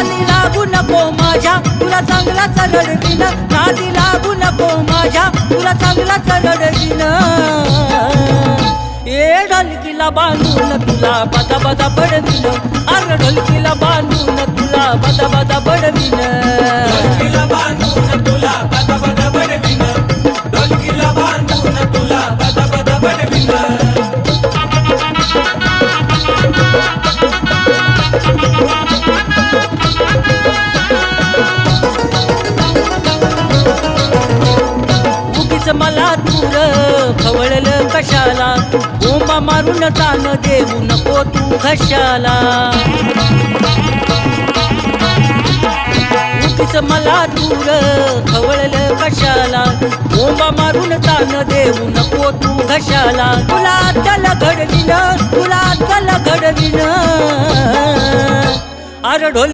नादी लागू नको माझ्या तुला चांगलाच रडवीन नादी लागू नको माझ्या तुला चांगलाच रडवीन ए ढोलकीला बांधून तुला बदा बदा बडवीन अरे ढोलकीला बांधून तुला बदा बदा बडवीन ढोलकीला बांधून तुला बदा बदा बडवीन ढोलकीला बांधून तुला बदा बदा बडवीन मला दूर खवळलं कशाला बोंबा मारून तान देऊ नको तू घशाला उगीच मला दूर खवळलं कशाला बोंबा मारून तान देऊ नको तू घशाला तुला अद्दल घडवीन तुला अद्दल घडवीन अरे ढोल